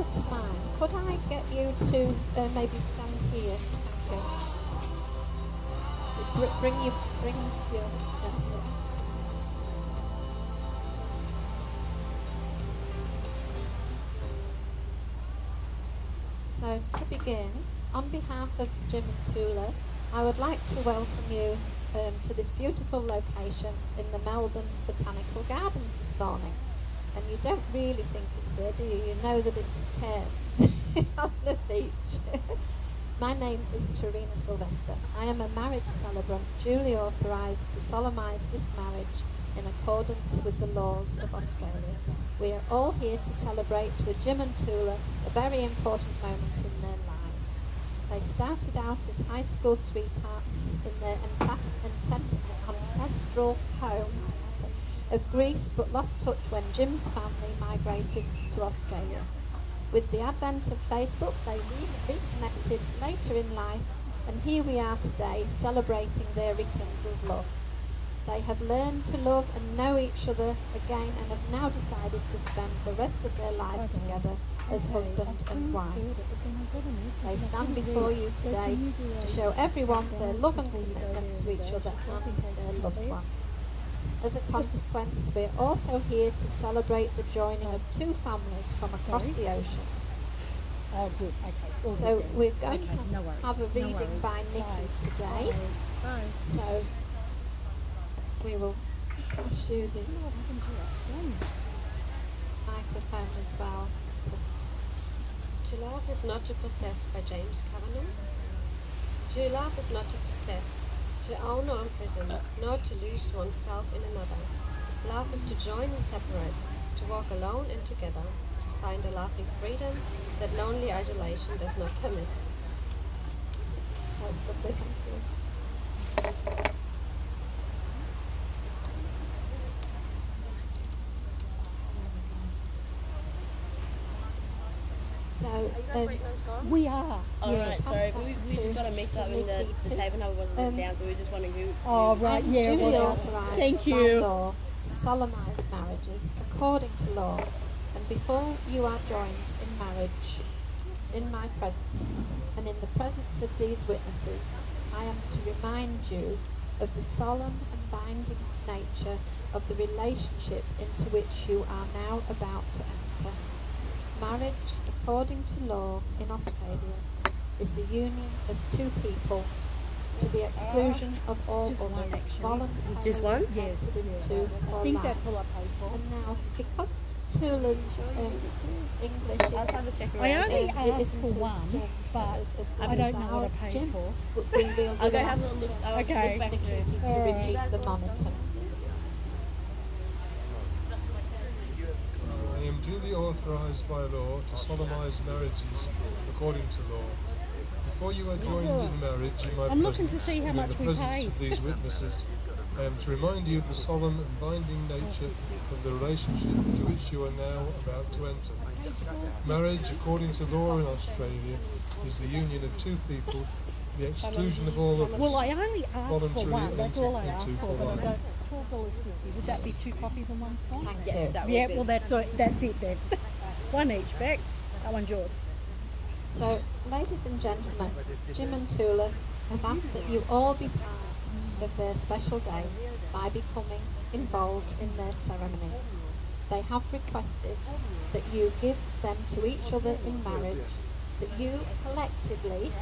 don't mind, could I get you to maybe stand here? Okay. Bring your, that's it. So, to begin, on behalf of Jim and Toula, I would like to welcome you to this beautiful location in the Melbourne Botanical Gardens this morning. And you don't really think it's there, do you? You know that it's cairns on the beach. My name is Terina Sylvester. I am a marriage celebrant duly authorised to solemnise this marriage in accordance with the laws of Australia. We are all here to celebrate with Jim and Toula a very important moment in their lives. They started out as high school sweethearts in their ancestral home of Greece, but lost touch when Jim's family migrated to Australia. With the advent of Facebook, they reconnected later in life, and here we are today celebrating their rekindled love. They have learned to love and know each other again and have now decided to spend the rest of their lives together as husband and wife. They stand before you today to show everyone their love and commitment to each other and their loved ones. As a consequence, we're also here to celebrate the joining of two families from across the oceans. Oh, good. Okay. So we're going to have a reading by Nikki today. So we will pass you the microphone as well. To love is not to possess, by James Cavanagh. To love is not to possess, to own or imprison, nor to lose oneself in another. Love is to join and separate, to walk alone and together, to find a laughing freedom that lonely isolation does not permit. That's lovely, thank you. So, we are. Oh, right, sorry. We just got a mix up in the table number wasn't written down, so we were just wondering who. Oh, right, I'm yeah, duly well, authorised thank by you. law to solemnise marriages according to law, and before you are joined in marriage, in my presence, and in the presence of these witnesses, I am to remind you of the solemn and binding nature of the relationship into which you are now about to enter. Marriage, according to law in Australia, is the union of two people to the exclusion of all others, voluntarily entered into for I think life. that's all I paid for. And now, because Toula's English is, I only it asked isn't for as, one, but as I good don't as know what I ours, paid Jim, for. we'll I'll go ask have a little look. Okay. Look back Nikki through. to repeat the monitor. I am duly authorised by law to solemnise marriages according to law. Before you are joined in marriage in my I'm looking presence, to see how and in much the we presence paid. of these witnesses, I am to remind you of the solemn and binding nature of the relationship into which you are now about to enter. Marriage, according to law in Australia, is the union of two people, the exclusion of all others. Well, I only asked for Voluntarily one. That's all I entered asked into for. But I life. don't. $12.50. Would that be 2 coffees and 1 scone? Thank Yes, you. that Yeah. would be. Well, that's it then. One each, Beck. That one's yours. So, ladies and gentlemen, Jim and Toula have asked that you all be part of their special day by becoming involved in their ceremony. They have requested that you give them to each other in marriage, that you collectively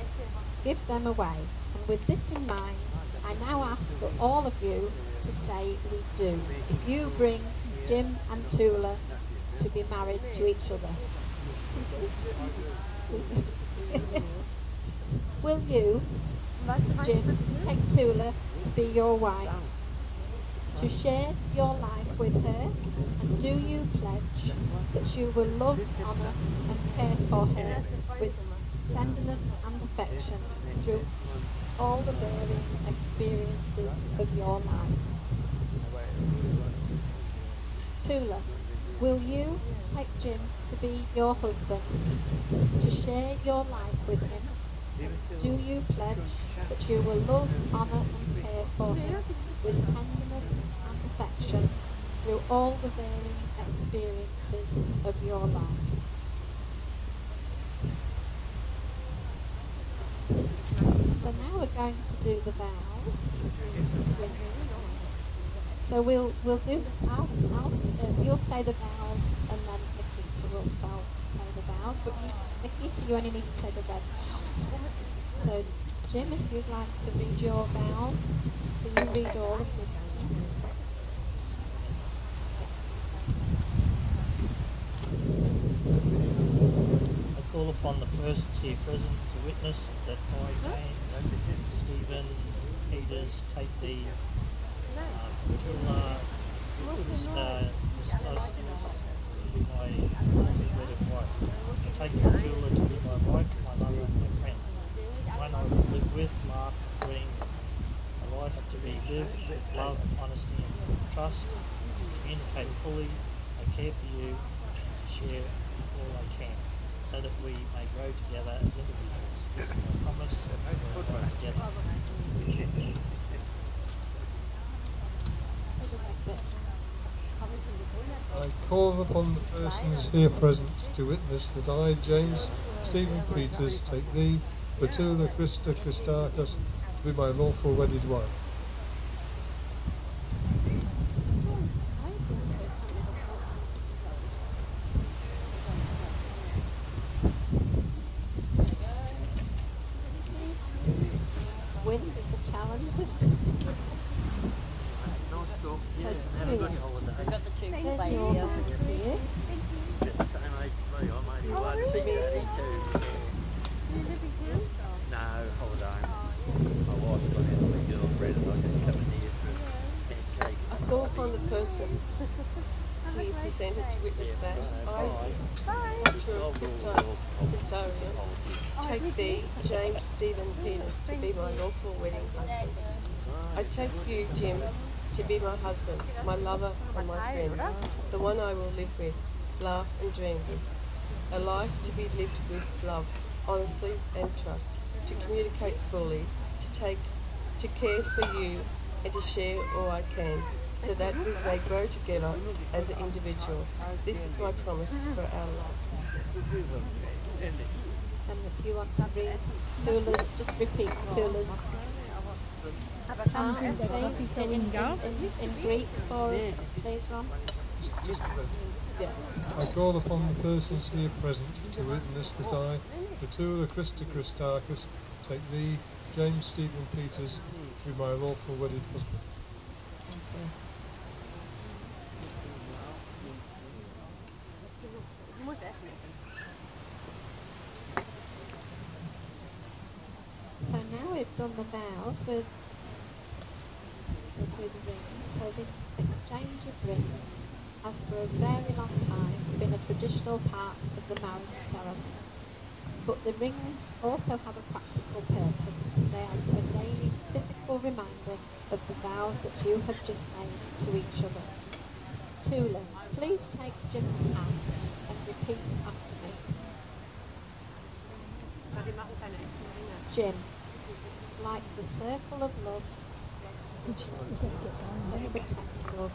give them away. And with this in mind, I now ask for all of you to say we do. If you bring Jim and Toula to be married to each other. Will you, Jim, take Toula to be your wife, to share your life with her, and do you pledge that you will love, honour and care for her with tenderness and affection through all the varying experiences of your life? Toula, will you take Jim to be your husband, to share your life with him? Do you pledge that you will love, honour and care for him with tenderness and affection through all the varying experiences of your life? So now we're going to do the vows. So we'll do. You'll say the vows, and then Nikita will say the vows. But Nikita, you only need to say the red vows. So Jim, if you'd like to read your vows, so you read all of this. I call upon the persons here present to witness that I, Jane, Stephen, Peters, take the Toula, to be my wedded wife. I take Toula to be my wife, my lover, and my friend. One I will live with, laugh, dream. A life to be lived with love, honesty, and trust. To communicate fully. I care for you, and to share all I can, so that we may grow together as individuals. This is my promise to grow together. I call upon the persons here present to witness that I, James Stephen Peters, take thee, Toula Christa Christakis, to be my lawful wedded wife. Wind is a challenge. We've got the two There's plates your here. vows here. No, hold on. My wife's got out with a girlfriend and I just come in here for a pancake. I call upon the persons here presented to witness that I, Dr. Historian, take thee, James Stephen Peters, to be my lawful wedding husband. I take you, Jim, to be my husband, my lover and my friend, the one I will live with, laugh and dream with. A life to be lived with love, honesty and trust, to communicate fully, to care for you and to share all I can, so that we may grow together as an individual. This is my promise for our life. And if you want to read Toula's, just repeat Toula's chant, please, in Greek for us, please, Ron. Just a bit. Yeah. I call upon the persons here present to witness that I, Toula Christa Christakis, take thee, James Stephen Peters, to be my lawful wedded husband. So now we've done the vows, we'll do the rings. So the exchange of rings has for a very long time been a traditional part of the marriage ceremony. But the rings also have a practical purpose. They are a daily physical reminder of the vows that you have just made to each other. Toula, please take Jim's hand and repeat after me. Jim, like the circle of love that protects us,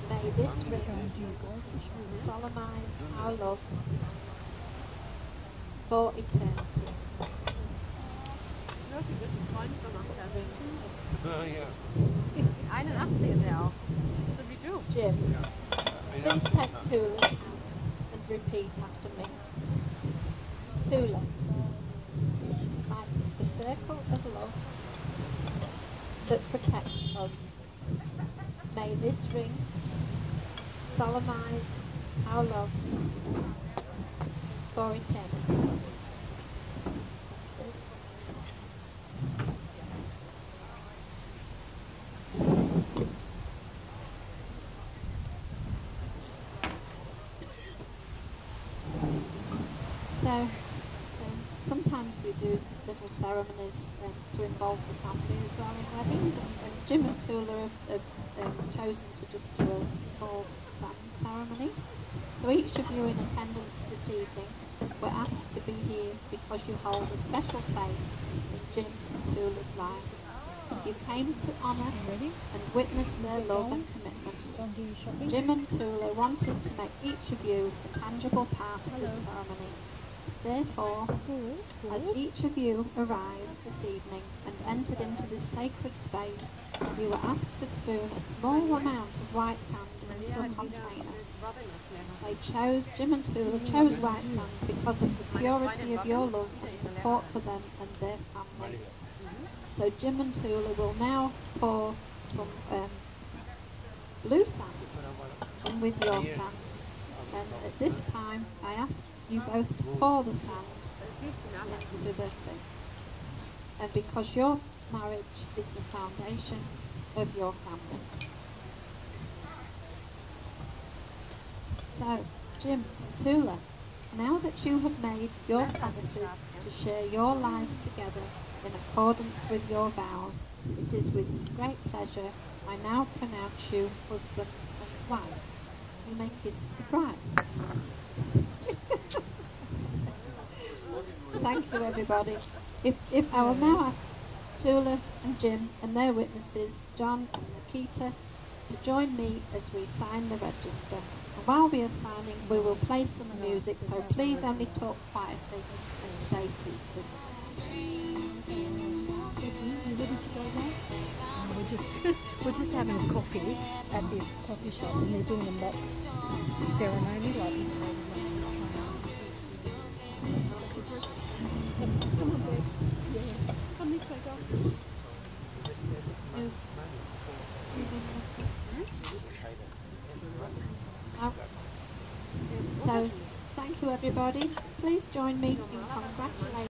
may this ring solemnize our love for eternity. Jim, please take Toula's hand and repeat after me. Toula, like the circle of love that protects us, may this ring solemnize our love for eternity. So, sometimes we do little ceremonies to involve the family as well in weddings, and Jim and Toula have chosen to just do a small sand ceremony. So each of you in attendance this evening were asked to be here because you hold a special place in Jim and Toula's life. You came to honour and witness their love and commitment. Jim and Toula wanted to make each of you a tangible part of this ceremony. Therefore, as each of you arrived this evening and entered into this sacred space, you were asked to spoon a small amount of white sand into a container. Jim and Toula chose white sand because of the purity of your love and support for them and their family. So Jim and Toula will now pour some blue sand in with your sand. And at this time, I ask you both to pour the sand into the thing. And because your marriage is the foundation of your family. So, Jim and Toula, now that you have made your promises to share your lives together in accordance with your vows, it is with great pleasure I now pronounce you husband and wife. You may kiss the bride. Thank you, everybody. If I will now ask Toula and Jim and their witnesses, John and Nikita, to join me as we sign the register. And while we are signing, we will play some music, so please only talk quietly and stay seated. We're just having coffee at this coffee shop, and they're doing a mock ceremony like this. Come on, babe. Yeah. Come this way, girl. So, thank you, everybody. Please join me in congratulating